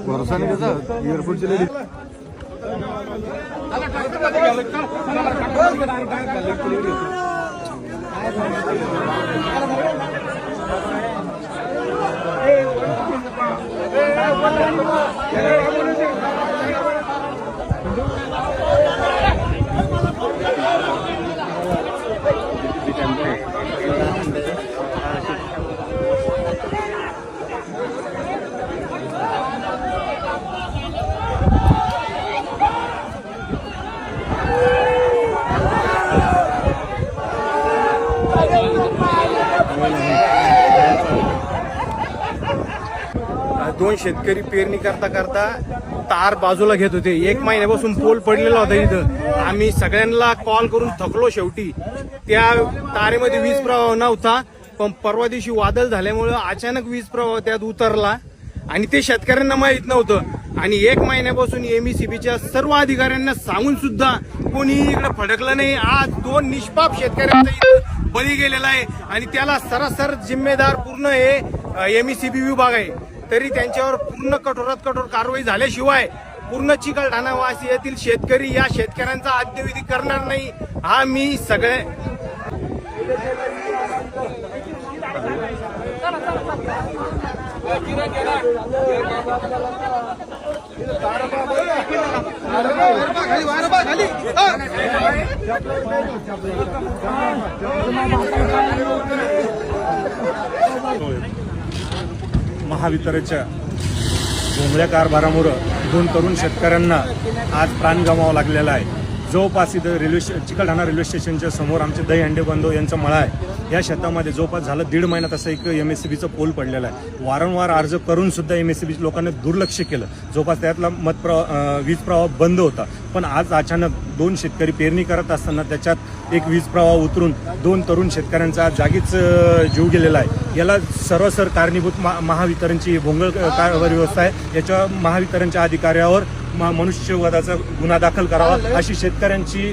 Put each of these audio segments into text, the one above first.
भरोसा नाही त्याचा एअरपोर्टची लेडी दोन शेतकरी पेरणी करता करता तार बाजूला घेत होते। एक महिन्यापासून पोल पडलेला होता इथं। आम्ही सगळ्यांना कॉल करून थकलो। शेवटी त्या तारेमध्ये वीज प्रवाह नव्हता, पण परवा दिवशी वादळ झाल्यामुळे अचानक वीज प्रवाह त्यात उतरला आणि ते शेतकऱ्यांना माहित नव्हतं। आणि एक महिन्यापासून एमईसीबीच्या सर्व अधिकाऱ्यांना सांगून सुद्धा कोणी इकडे फडकलं नाही। आज दोन निष्पाप शेतकऱ्यांचा इथं बळी गेलेला आहे आणि त्याला सरासर जिम्मेदार पूर्ण हे एमईसीबी विभाग आहे। तरी त्यांच्यावर पूर्ण कठोरात कठोर कारवाई झाल्याशिवाय पूर्ण चिकलठाणा वासी येथील शेतकरी या शेतकऱ्यांचा अंत्यविधी करणार नाही। हा मी सगळे महावितरणच्या भोंगळ्या कारभारामुळे दोन तरुण शेतकऱ्यांना आज प्राण गमावा लागलेला आहे। जवळपास इथं चिकलठाणा रेल्वे स्टेशनच्या समोर आमचे दहीहंडे बंधू यांचा मळा आहे। या शेतामध्ये जवळपास झालं 1.5 महिन्यात असं एक एमएससीबीचं पोल पडलेला आहे। वारंवार अर्ज करून सुद्धा एमएससीबी लोकांनी दुर्लक्ष केलं। जवळपास त्यातला वीज प्रवाह बंद होता, पण आज अचानक दोन शेतकरी पेरणी करत असताना त्याच्यात एक वीज प्रवाह उतरून दोन तरुण शेतकऱ्यांचा जागीच जीव गेलेला आहे। याला सर्वसर कारणीभूत महावितरणची भोंगळ कारभार व्यवस्था आहे। याच्या महावितरणच्या अधिकाऱ्यावर मनुष्यवधाचा गुन्हा दाखल करावा अशी शेतकऱ्यांची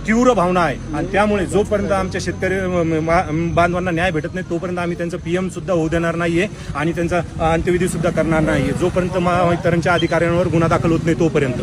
तीव्र भावना आहे। आणि त्यामुळे जोपर्यंत आमच्या शेतकरी बांधवांना न्याय भेटत नाही तोपर्यंत आम्ही त्यांचं पीएम सुद्धा होऊ देणार नाहीये आणि त्यांचा अंत्यविधी सुद्धा करणार नाहीये, जोपर्यंत महावितरणच्या अधिकाऱ्यांवर गुन्हा दाखल होत नाही तोपर्यंत।